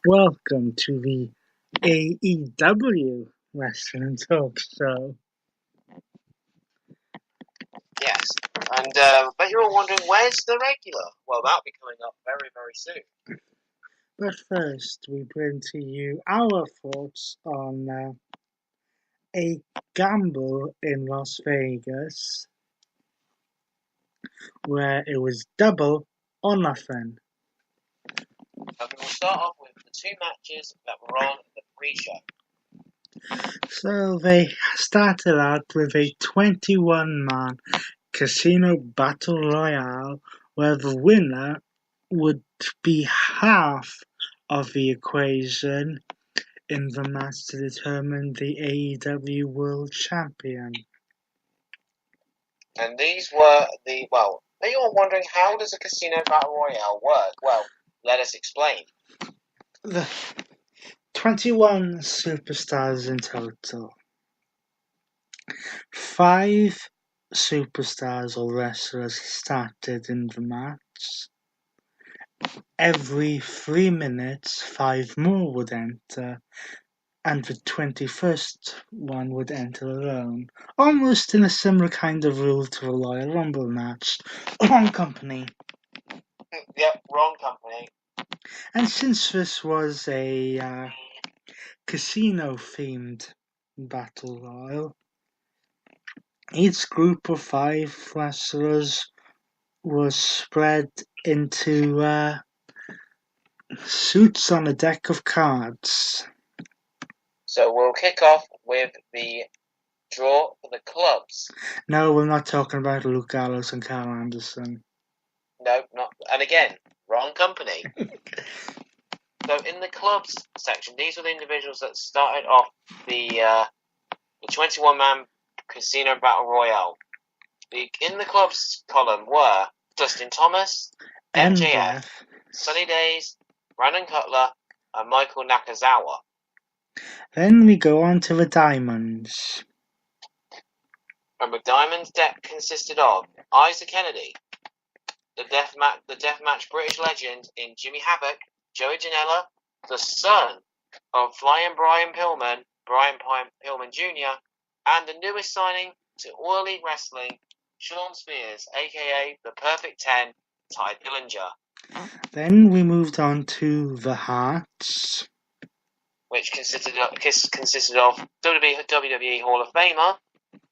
Welcome to the AEW Wrestling Talk Show. Yes, and but you're all wondering, where's the regular? Well, that'll be coming up very, very soon. But first, we bring to you our thoughts on a gamble in Las Vegas where it was double or nothing. And we will start off with the two matches that were on the pre-show. So they started out with a 21-man casino battle royale where the winner would be half of the equation in the match to determine the AEW World Champion. And these were are you all wondering, how does a casino battle royale work? Well, let us explain. The 21 superstars in total. 5 superstars or wrestlers started in the match. Every 3 minutes, 5 more would enter, and the 21st one would enter alone. Almost in a similar kind of rule to a Royal Rumble match. Wrong company. Yep, wrong company. And since this was a casino-themed battle royal, each group of 5 wrestlers was spread into suits on a deck of cards. So we'll kick off with the draw for the clubs. No, we're not talking about Luke Gallows and Carl Anderson. No, not. And again, wrong company. So in the clubs section, these were the individuals that started off the 21-man casino battle royale. In the clubs column were Dustin Thomas, MJF, Sunny Days, Brandon Cutler, and Michael Nakazawa. Then we go on to the Diamonds. And the Diamonds deck consisted of Isaac Kennedy, the deathmatch British legend in Jimmy Havoc, Joey Janela, the son of Flying Brian Pillman, Brian Pillman Jr., and the newest signing to All Elite Wrestling, Sean Spears, aka the Perfect 10, Ty Dillinger. Then we moved on to the Hearts, which consisted of WWE Hall of Famer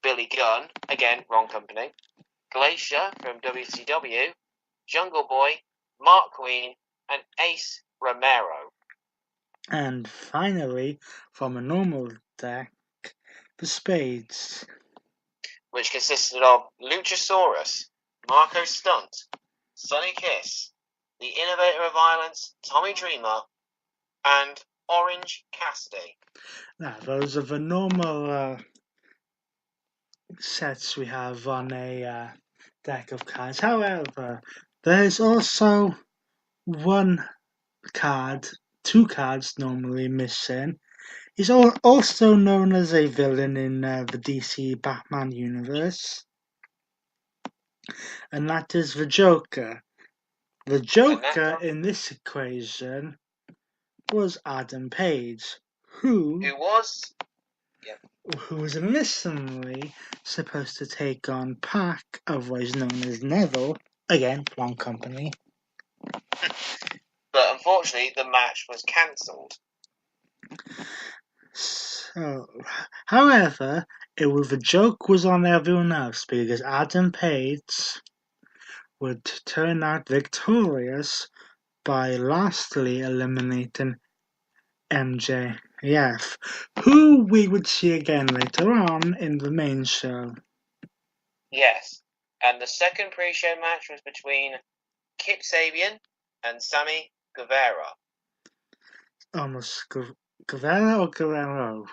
Billy Gunn, again wrong company, Glacier from WCW, Jungle Boy, Mark Queen, and Ace Romero. And finally, from a normal deck, the Spades, which consisted of Luchasaurus, Marco Stunt, Sonny Kiss, the Innovator of Violence, Tommy Dreamer, and Orange Cassidy. Now, those are the normal sets we have on a deck of cards. However, there's also two cards normally missing. He's also known as a villain in the DC Batman universe, and that is the Joker. The Joker in this equation was Adam Page, who was initially supposed to take on Pac, otherwise known as Neville, again, wrong company. But unfortunately, the match was cancelled. So, however, the joke was on everyone else because Adam Page would turn out victorious by lastly eliminating MJF, who we would see again later on in the main show. Yes, and the second pre-show match was between Kip Sabian and Sammy Guevara. Almost Guevara or Guerrero?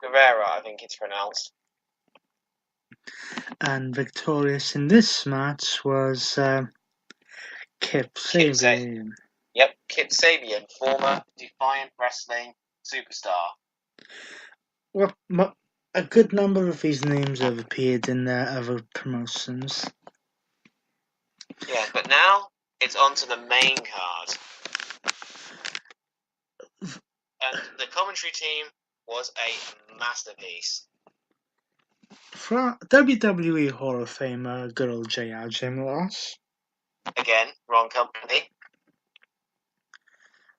Guevara, I think it's pronounced. And victorious in this match was Kip Sabian. Yep, Kip Sabian, former Defiant Wrestling superstar. Well, a good number of these names have appeared in their other promotions. Yeah, but now it's on to the main card. And the commentary team was a masterpiece. WWE Hall of Famer, good old JR Jim Ross. Again, wrong company.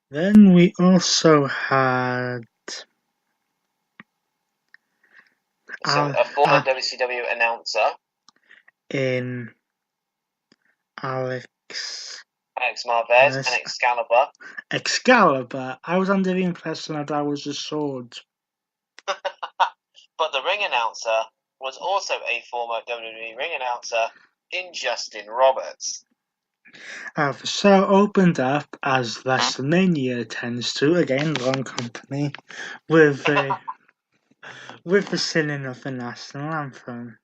Then we also had A former WCW announcer in Alex Marvez and Excalibur. Excalibur. I was under the impression that was a sword. But the ring announcer was also a former WWE ring announcer in Justin Roberts. The show opened up, as WrestleMania tends to, again, wrong company, with the singing of the national anthem.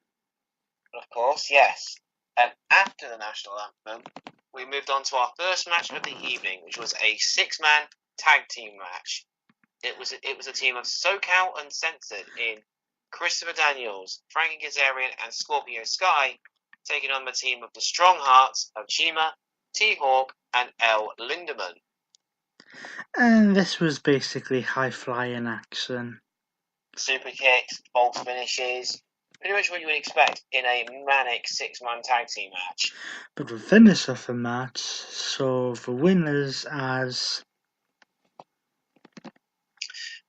Of course, yes. And after the national anthem, we moved on to our first match of the evening, which was a 6-man tag team match. It was a team of SoCal Uncensored in Christopher Daniels, Frankie Kazarian, and Scorpio Sky, taking on the team of the Strong Hearts of Chima, T-Hawk, and L. Lindemann. And this was basically high-flying action. Super kicks, false finishes, pretty much what you would expect in a manic 6-man tag team match. But the finish of the match saw the winners as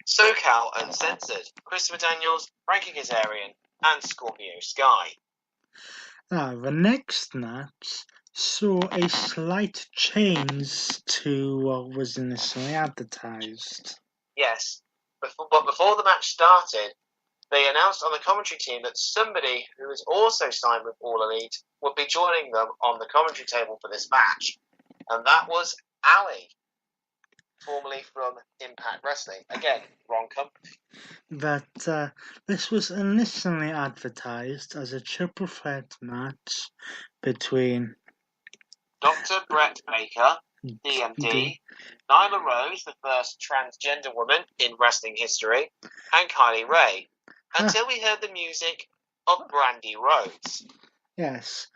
SoCal Uncensored, Christopher Daniels, Frankie Kazarian, and Scorpio Sky. The next match saw a slight change to what was initially advertised. Yes, but before the match started, they announced on the commentary team that somebody who is also signed with All Elite would be joining them on the commentary table for this match. And that was Ali, formerly from Impact Wrestling. Again, wrong company. But this was initially advertised as a triple threat match between Dr. Brett Baker, DMD, Nyla Rose, the first transgender woman in wrestling history, and Kylie Ray, until we heard the music of Brandy Rhodes. Yes,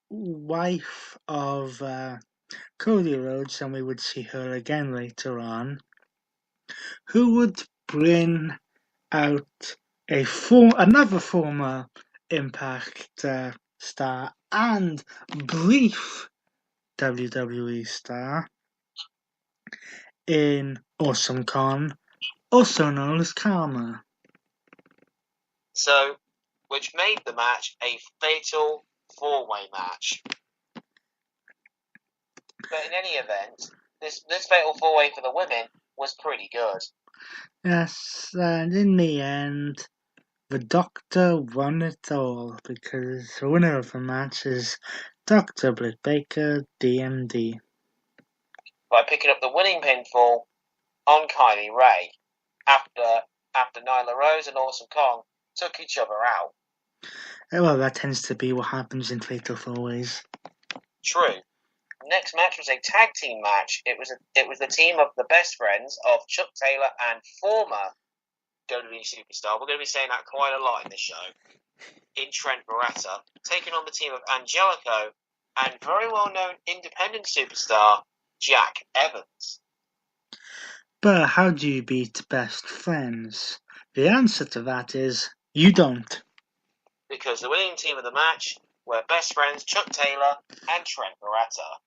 wife of Cody Rhodes, and we would see her again later on, who would bring out another former Impact star and brief WWE star in Awesome Kong, also known as Karma. So, which made the match a fatal 4-way match. But in any event, this fatal 4-way for the women was pretty good. Yes, and in the end, the Doctor won it all because the winner of the match is Dr. Britt Baker, DMD. By picking up the winning pinfall on Kylie Ray after Nyla Rose and Awesome Kong took each other out. Well, that tends to be what happens in Fatal 4-Ways. True. Next match was a tag team match. It was the team of the best friends of Chuck Taylor and former WWE superstar. We're going to be saying that quite a lot in this show. In Trent Barretta, taking on the team of Angelico and very well-known independent superstar Jack Evans. But how do you beat best friends? The answer to that is you don't. Because the winning team of the match were best friends Chuck Taylor and Trent Barretta.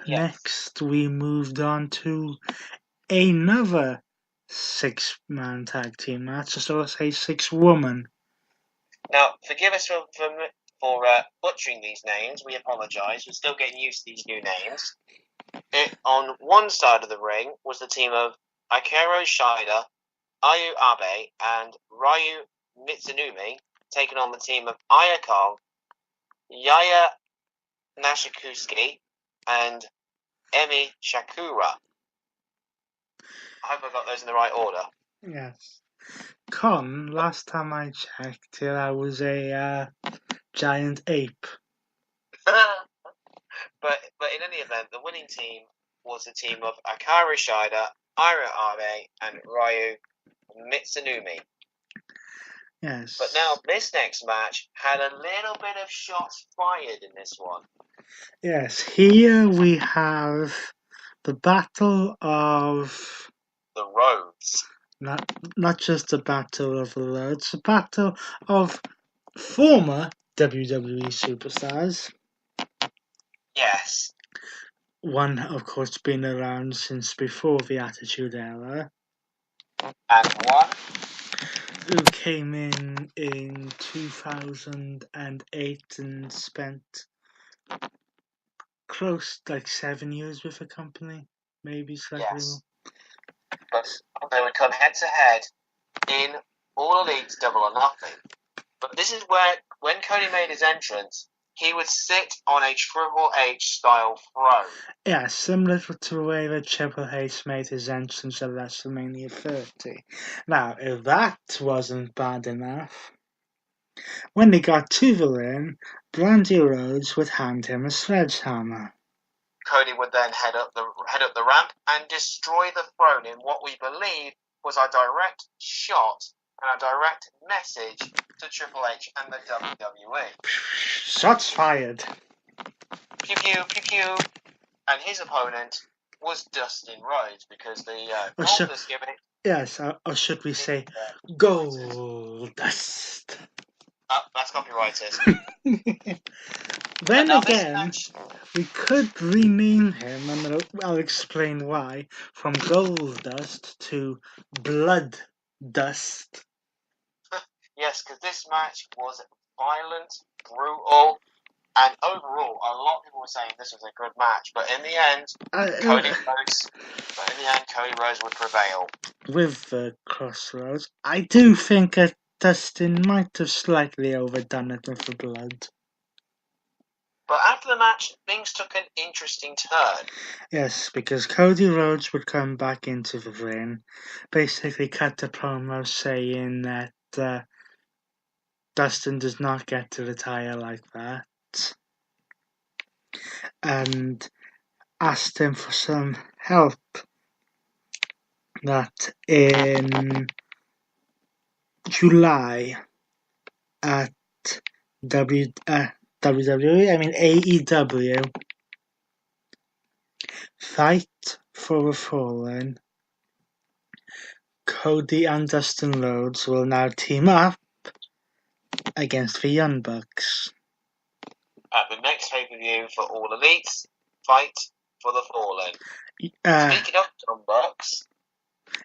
Next, we moved on to another 6-man tag team match, so let's say 6-woman. Now, forgive us for butchering these names. We apologise. We're still getting used to these new names. On one side of the ring was the team of Hikaru Shida, Ayu Abe, and Ryu Mitsunumi, taking on the team of Aya Kong, Yaya Nashikuski, and Emi Shakura. I hope I got those in the right order. Yes. Con, last time I checked, I was a giant ape. But in any event, the winning team was the team of Hikaru Shida, Ira Abe, and Ryu Mitsunumi. Yes. But now this next match had a little bit of shots fired in this one. Yes, here we have the Battle of The Roads. not just the Battle of the Roads, the Battle of former WWE superstars. Yes. One, of course, been around since before the Attitude Era. And one Who came in 2008 and spent close, like 7 years with the company, maybe slightly more. yes. But they would come head to head in All Elite Double or Nothing. But this is where, when Cody made his entrance, he would sit on a Triple H style throne. Yeah, similar to the way that Triple H made his entrance at WrestleMania 30. Now, if that wasn't bad enough, when they got to the ring, Brandy Rhodes would hand him a sledgehammer. Cody would then head up the ramp and destroy the throne in what we believe was a direct shot and a direct message to Triple H and the WWE. Shots fired. Pew pew pew pew. And his opponent was Dustin Rhodes because the Goldust gimmick. Yes, or should we say Goldust? That's copyrighted. Then now again, we could rename him, and I'll explain why, from Goldust to Blood Dust. Yes, because this match was violent, brutal, and overall, a lot of people were saying this was a good match. But in the end, Cody Rhodes would prevail. With the Crossroads, I do think that Dustin might have slightly overdone it with the blood. But after the match, things took an interesting turn. Yes, because Cody Rhodes would come back into the ring, basically cut the promo saying that Dustin does not get to retire like that, and asked him for some help. That in July at WWE, I mean AEW, Fight for the Fallen, Cody and Dustin Rhodes will now team up against the Young Bucks. At the next pay-per-view for All Elites, Fight for the Fallen. Speaking of Young Bucks,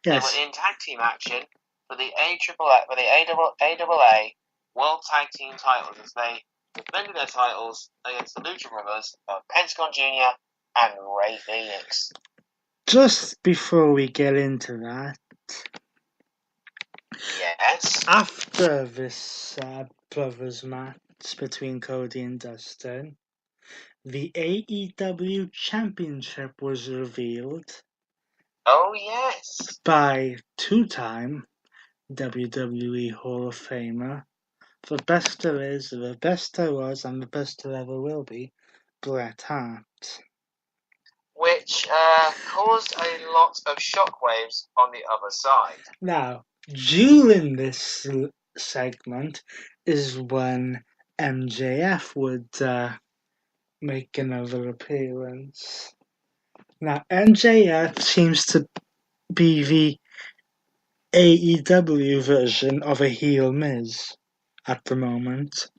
yes, they were in tag team action for the AAA World Tag Team titles as they defended their titles against the Lucha Brothers of Pentagon Jr. and Rey Fenix. Just before we get into that, yes, after this brothers match between Cody and Dustin, the AEW Championship was revealed. Oh yes, by two-time WWE Hall of Famer, the best there is, the best there was, and the best there ever will be, Bret Hart. Which caused a lot of shockwaves on the other side. Now, during this segment is when MJF would make another appearance. Now, MJF seems to be the AEW version of a heel Miz at the moment.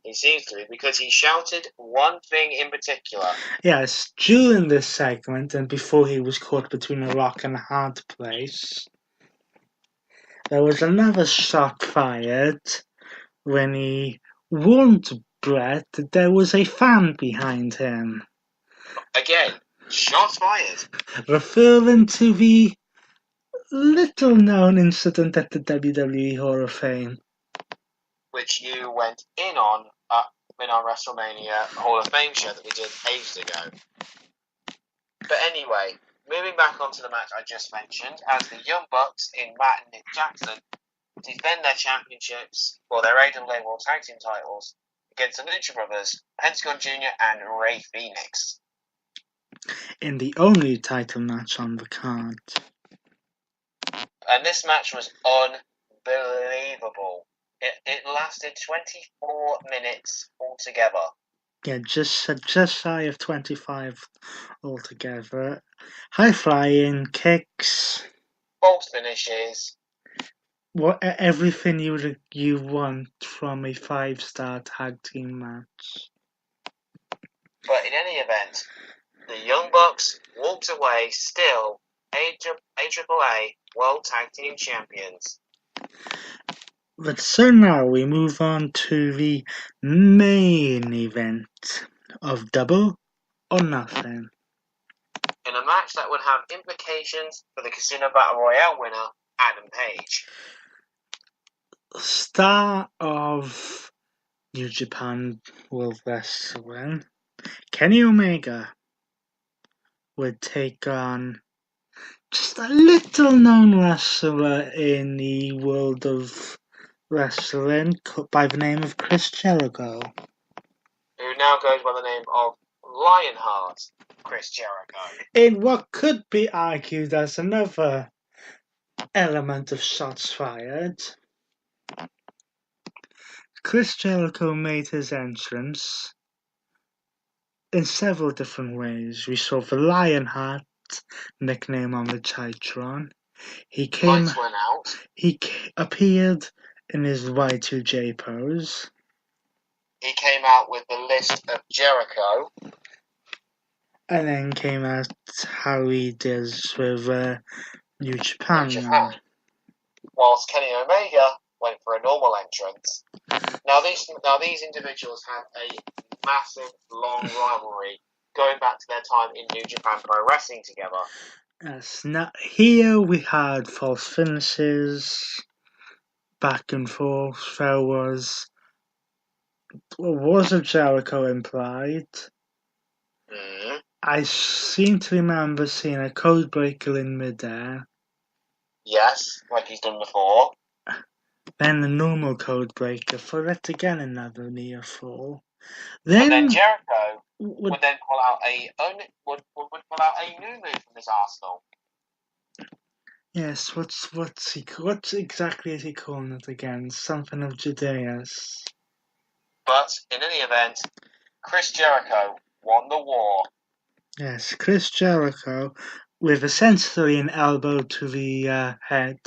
He seems to be, because he shouted one thing in particular. Yes, during this segment and before he was caught between a rock and a hard place, there was another shot fired when he warned Bret that there was a fan behind him. Again, shots fired. Referring to the little-known incident at the WWE Hall of Fame. Which you went in on in our WrestleMania Hall of Fame show that we did ages ago. But anyway, moving back onto the match I just mentioned, as the Young Bucks in Matt and Nick Jackson defend their championships for their AAA World Tag Team titles against the Lucha Brothers, Pentagon Jr. and Rey Fenix. In the only title match on the card. And this match was unbelievable. It lasted 24 minutes altogether. Yeah, just shy of 25 altogether. High flying, kicks, false finishes. everything you want from a 5-star tag team match. But in any event, the Young Bucks walked away still AAA World Tag Team Champions. But so now we move on to the main event of Double or Nothing. In a match that would have implications for the Casino Battle Royale winner, Adam Page. Star of New Japan World Wrestling, Kenny Omega would take on just a little known wrestler in the world of wrestling by the name of Chris Jericho. Who now goes by the name of Lionheart Chris Jericho. In what could be argued as another element of shots fired, Chris Jericho made his entrance in several different ways. We saw the Lionheart nickname on the Titron. He Lights went out. He appeared in his Y2J pose. He came out with the list of Jericho. And then came out how he does with New Japan. Whilst Kenny Omega went for a normal entrance. Now these individuals had a massive, long rivalry going back to their time in New Japan Pro Wrestling together. Yes. Now here we had false finishes, back and forth. There was a Jericho implied. Mm. I seem to remember seeing a code breaker in midair. Yes, like he's done before. Then the normal code breaker for it again, another near fall. Then Jericho would then pull out would pull out a new move from his arsenal. Yes, what exactly is he calling it again? Something of Judeus. But in any event, Chris Jericho won the war. Yes, Chris Jericho with essentially an elbow to the head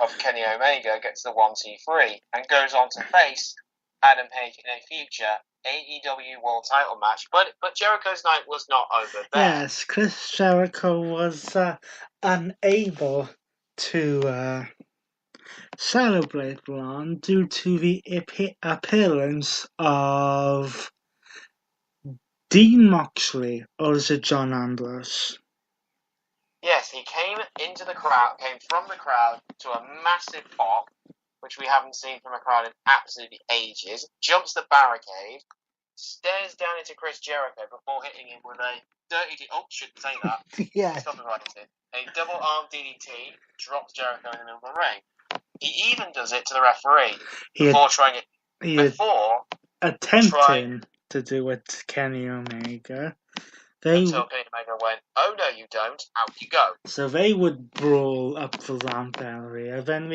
of Kenny Omega gets the 1-2-3 and goes on to face Adam Page in a future AEW World Title match. But Jericho's night was not over there. Yes, Chris Jericho was unable to celebrate long due to the appearance of Dean Moxley, or is it John Ambrose? Yes, he came from the crowd to a massive pop, which we haven't seen from a crowd in absolutely ages, jumps the barricade, stares down into Chris Jericho before hitting him with a shouldn't say that. Yeah. Stop it right here. A double arm DDT drops Jericho in the middle of the ring. He even does it to the referee attempting to do it to Kenny Omega. Until Kenny Omega went, "Oh no, you don't! Out you go!" So they would brawl up the ramp area. Then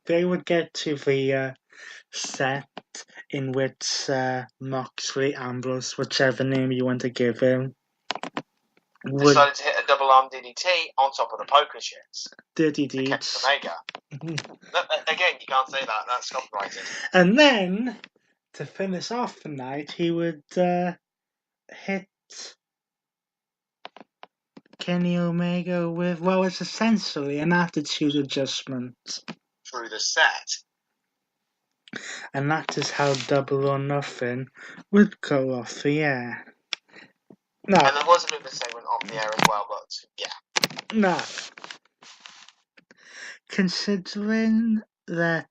they would get to the set in which Moxley, Ambrose, whichever name you want to give him, decided to hit a double arm DDT on top of the poker chips. Dirty deeds. Omega. Again, you can't say that. That's copyrighted. And then, to finish off the night, he would hit Kenny Omega with, well, it's essentially an attitude adjustment. Through the set. And that is how Double or Nothing would go off the air. No. And there was a bit of a segment off the air as well, but yeah. No. Considering that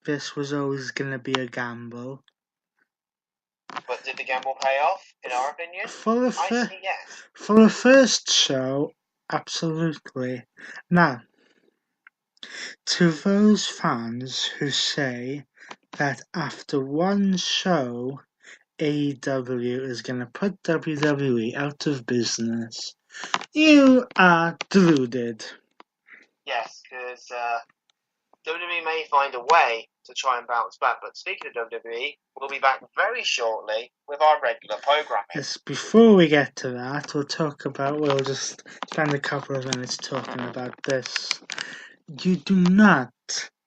this was always going to be a gamble. But did the gamble pay off, in our opinion? I see yes. For a first show, absolutely. Now, to those fans who say that after one show, AEW is going to put WWE out of business, you are deluded. Yes, because WWE may find a way to try and bounce back, but speaking of WWE, we'll be back very shortly with our regular programming. Yes, before we get to that, we'll just spend a couple of minutes talking about this. You do not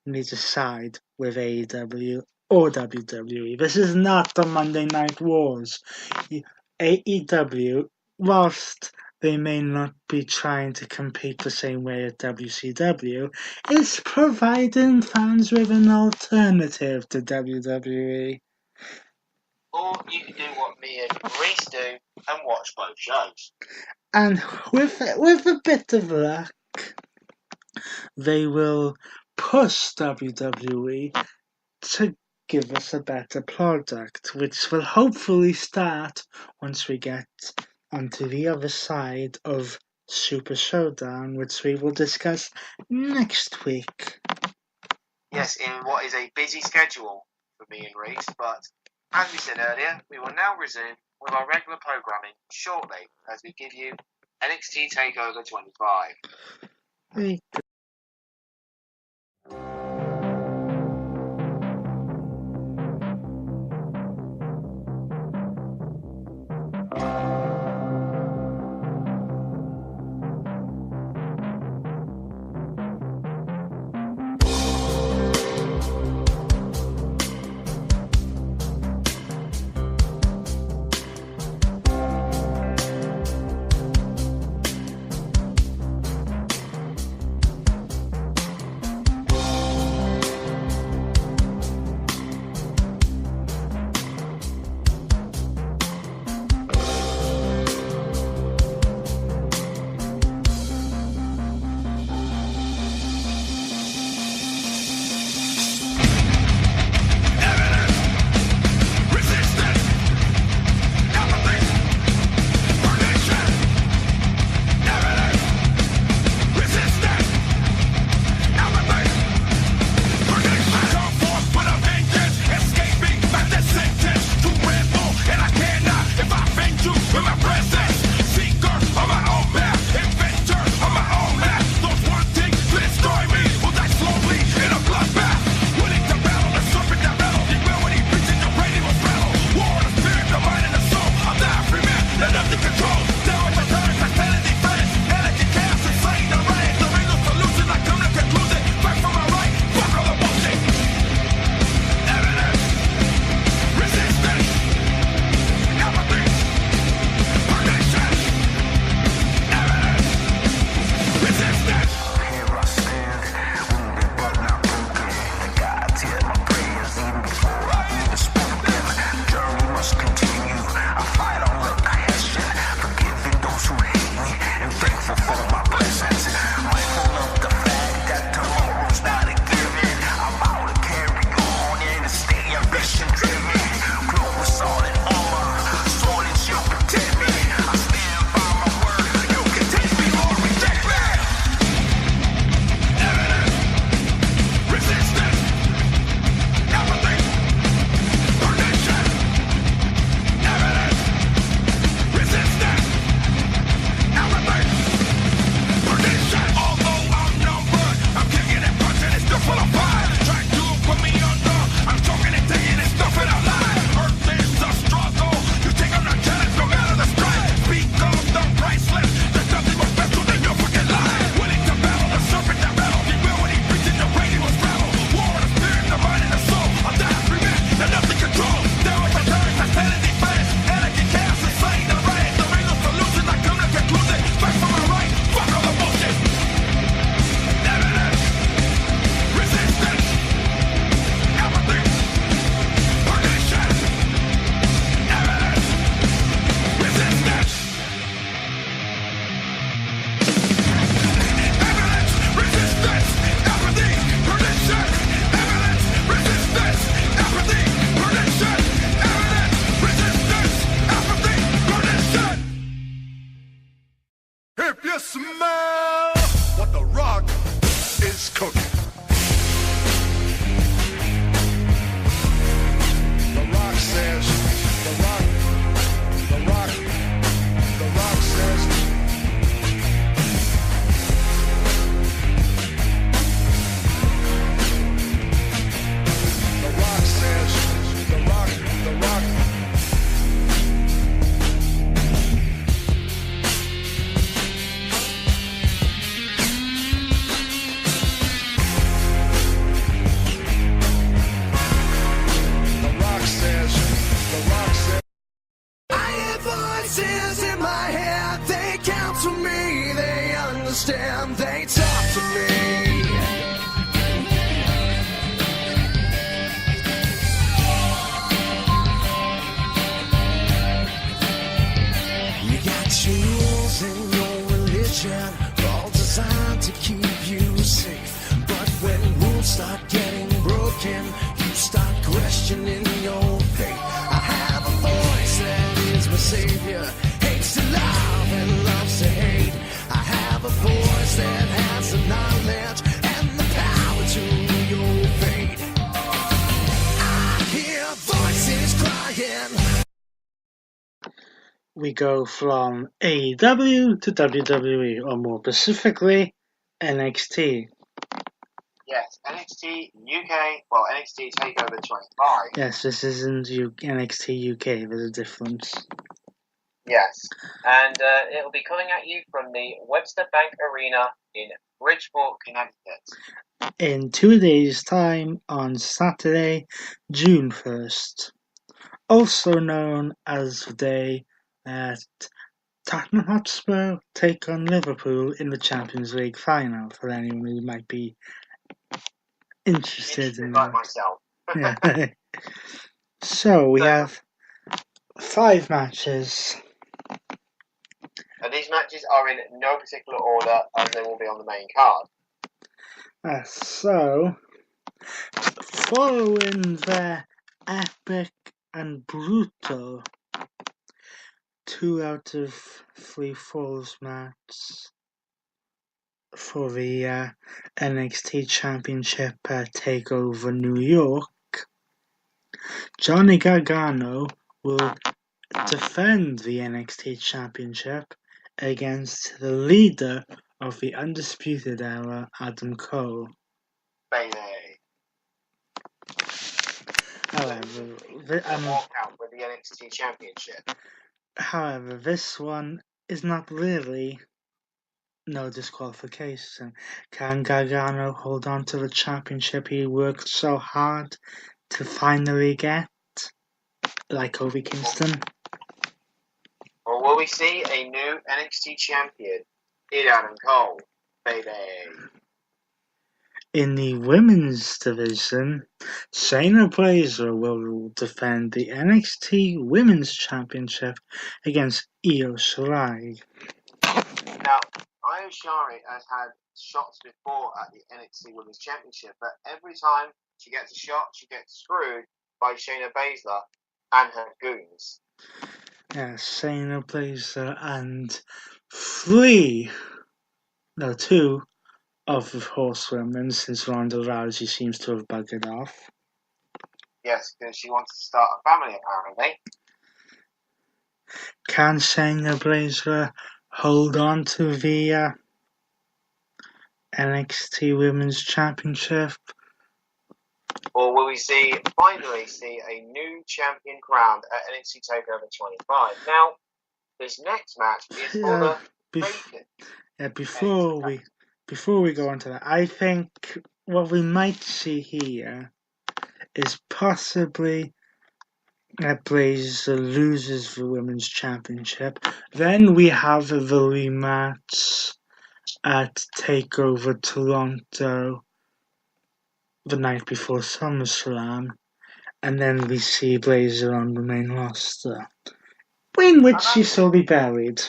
need to side with AEW or WWE. This is not the Monday Night Wars. AEW, whilst they may not be trying to compete the same way as WCW, is providing fans with an alternative to WWE. Or you can do what me and Reese do and watch both shows. And with a bit of luck, they will push WWE to give us a better product, which will hopefully start once we get onto the other side of Super Showdown, which we will discuss next week. Yes, in what is a busy schedule for me and Reese, but as we said earlier, we will now resume with our regular programming shortly as we give you NXT TakeOver 25. understand, they talk to me. You got your rules and your religion, all designed to keep you safe. But when rules start getting broken, you start questioning your fate. I have a voice that is my savior, hates to love and loves to hate. I have a voice that has the knowledge and the power to your fate. I hear voices crying. We go from AEW to WWE, or more specifically, NXT. Yes, NXT UK, well, NXT Takeover 25. Yes, this isn't NXT UK, there's a difference. Yes, and it'll be coming at you from the Webster Bank Arena in Bridgeport, Connecticut. In 2 days' time, on Saturday, June 1st. Also known as the day that Tottenham Hotspur take on Liverpool in the Champions League final, for anyone who might be interested in like that. myself. Yeah. So we have 5 matches. And these matches are in no particular order, as they will be on the main card. So, following their epic and brutal 2 out of 3 falls match for the NXT Championship Takeover New York, Johnny Gargano will defend the NXT Championship against the leader of the Undisputed Era, Adam Cole. Baby. However, Walk out with the NXT Championship. However, this one is not really no disqualification. Can Gargano hold on to the championship he worked so hard to finally get, like Kofi Kingston? Or will we see a new NXT champion in Adam Cole? Baby. In the women's division, Shayna Baszler will defend the NXT Women's Championship against Io Shirai. Now, Io Shirai has had shots before at the NXT Women's Championship, but every time she gets a shot, she gets screwed by Shayna Baszler and her goons. Yeah, Shayna Baszler and 2 of the horsewomen, since Ronda Rousey seems to have buggered off. Yes, because she wants to start a family, apparently. Can Shayna Baszler hold on to the NXT Women's Championship? Or will we finally see a new champion crowned at NXT TakeOver 25? Now, this next match is for the vacant. Yeah, before we go on to that, I think what we might see here is possibly Baszler loses the Women's Championship. Then we have the rematch at TakeOver Toronto the night before SummerSlam, and then we see Baszler on the main roster, in which she will be buried.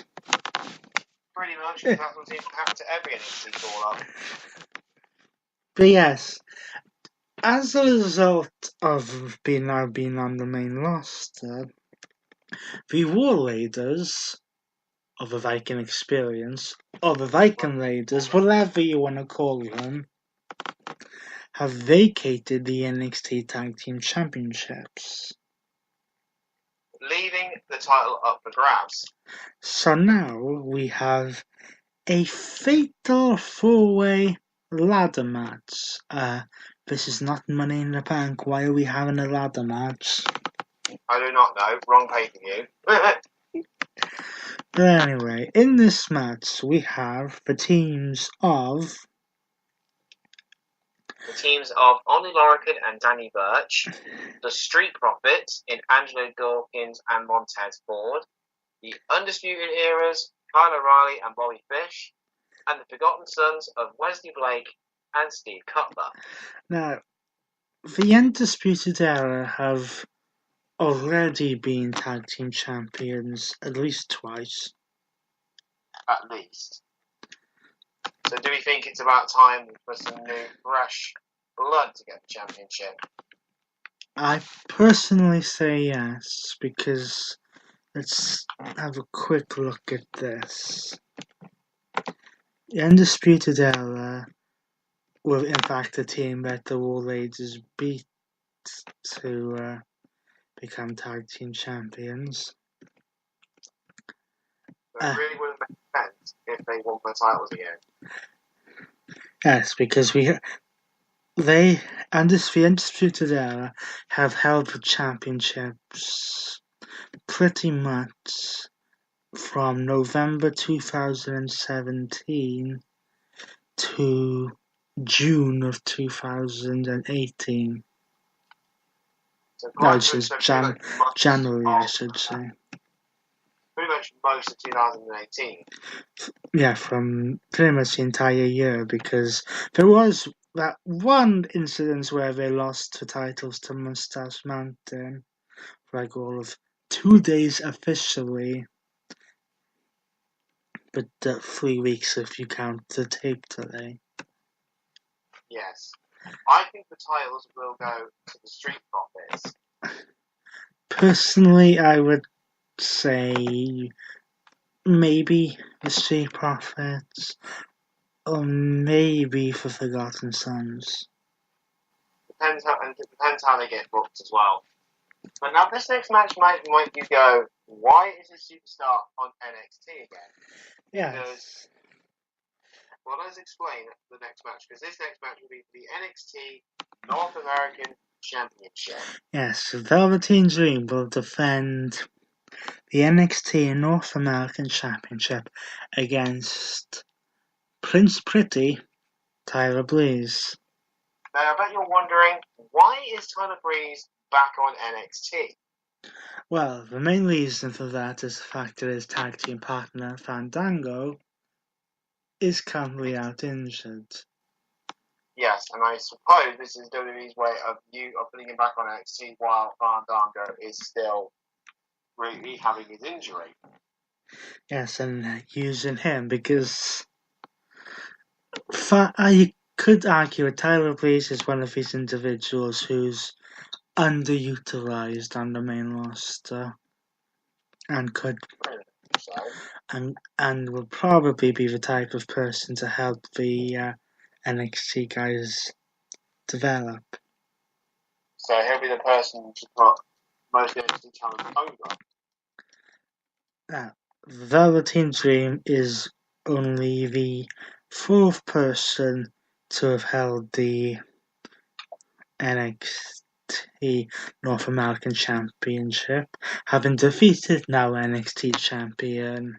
Pretty much, because that's what seems to happen to every NXT call-up. But yes, as a result of now being on the main roster, the War Raiders of the Viking Experience, or the Viking Raiders, whatever you want to call them, have vacated the NXT Tag Team Championships, leaving the title up for grabs. So now we have a fatal 4-way ladder match. This is not Money in the Bank. Why are we having a ladder match? I do not know. Wrong pay-per-view. But anyway, in this match we have the teams of Ollie Lorican and Danny Burch, the Street Profits in Angelo Dawkins and Montez Ford, the Undisputed Eras, Kyle O'Reilly and Bobby Fish, and the Forgotten Sons of Wesley Blake and Steve Cutler. Now, the Undisputed Era have already been tag team champions at least twice. At least. So do we think it's about time for some new, fresh blood to get the championship? I personally say yes, because let's have a quick look at this. The Undisputed Era were in fact the team that the War Ladies beat to become tag team champions. So it really wouldn't make sense if they won the titles again. Yes, because the Undisputed Era have held the championships pretty much from November 2017 to June of 2018. So No, it's just January, I should say. Pretty much most of 2018. Yeah, from pretty much the entire year, because there was that one incident where they lost the titles to Mustache Mountain for like all of 2 days officially, but 3 weeks if you count the tape delay. Yes. I think the titles will go to the Street Profits. Personally, I would say maybe the Street Profits, or maybe for Forgotten Sons. Depends how they get booked as well. But now this next match might you go, why is this superstar on NXT again? Yes. Well, let's explain the next match, because this next match will be the NXT North American Championship. Yes, Velveteen Dream will defend the NXT North American Championship against Prince Pretty, Tyler Breeze. Now, I bet you're wondering, why is Tyler Breeze back on NXT? Well, the main reason for that is the fact that his tag team partner, Fandango, is currently out injured. Yes, and I suppose this is WWE's way of putting him back on NXT while Fandango is still rehabbing his injury. Yes, and using him because you could argue that Tyler Breeze is one of these individuals who's underutilized on the main roster and could and will probably be the type of person to help the NXT guys develop. So he'll be the person to put most NXT talent over. Velveteen Dream is only the fourth person to have held the NXT North American Championship, having defeated now NXT champion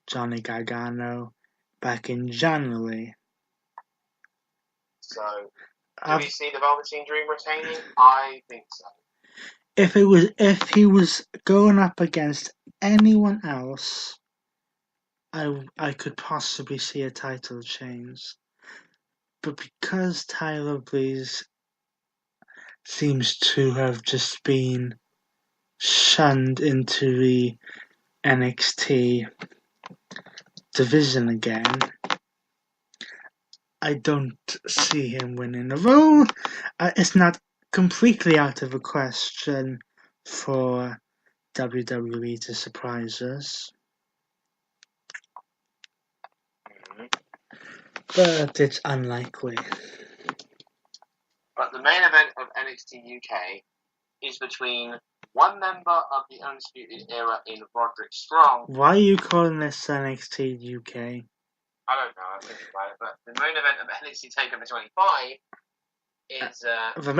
Johnny Gargano back in January. So, do we see the Velveteen Dream retaining? I think so. If he was going up against anyone else, I could possibly see a title change. But because Tyler Breeze seems to have just been shunned into the NXT division again, I don't see him winning a role. It's not completely out of the question for WWE to surprise us. But it's unlikely. But the main event of NXT UK is between one member of the Undisputed Era in Roderick Strong. Why are you calling this NXT UK? I don't know, I think about it, but the main event of NXT TakeOver 25 is the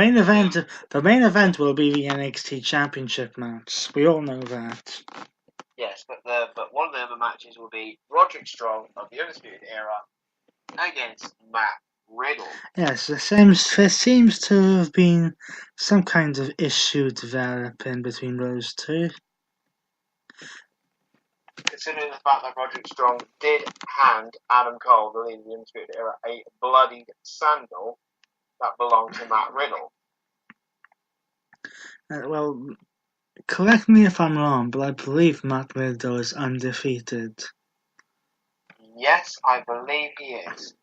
main event will be the NXT Championship match. We all know that. Yes, but one of the other matches will be Roderick Strong of the Undisputed Era against Matt Riddle. Yes, there seems to have been some kind of issue developing between those two. considering the fact that Roderick Strong did hand Adam Cole, the leader of the Undisputed Era, a bloodied sandal that belonged to Matt Riddle. Well, correct me if I'm wrong, but I believe Matt Riddle is undefeated. Yes, I believe he is.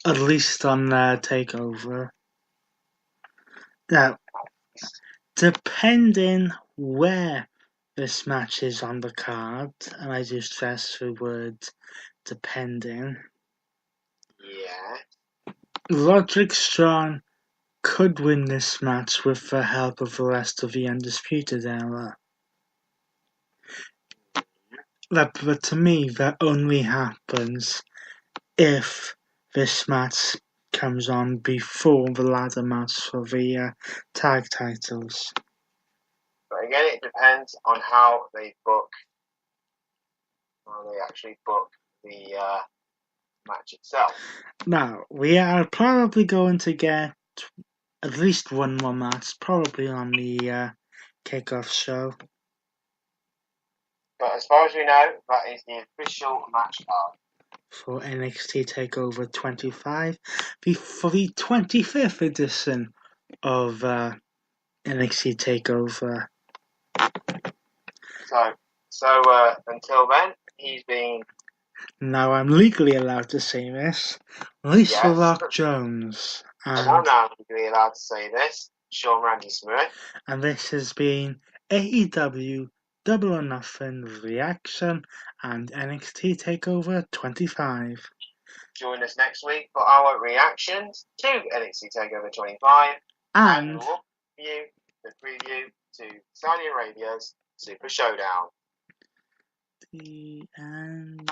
At least on Takeover. Now, depending where this match is on the card, and I do stress the word depending, Yeah. Roderick Strong could win this match with the help of the rest of the Undisputed Era. But to me, that only happens if this match comes on before the ladder match for the tag titles. But again, it depends on how they actually book the match itself. Now, we are probably going to get at least one more match, probably on the kickoff show. But as far as we know, that is the official match card. For NXT TakeOver 25, for the 25th edition of NXT TakeOver. So until then, he's been... Now I'm legally allowed to say this. Lisa Rock Jones. And I'm now legally allowed to say this. Sean Randy Smith. And this has been AEW Double or Nothing Reaction and NXT TakeOver 25. Join us next week for our reactions to NXT TakeOver 25. And we'll review the preview to Saudi Arabia's Super Showdown. The end.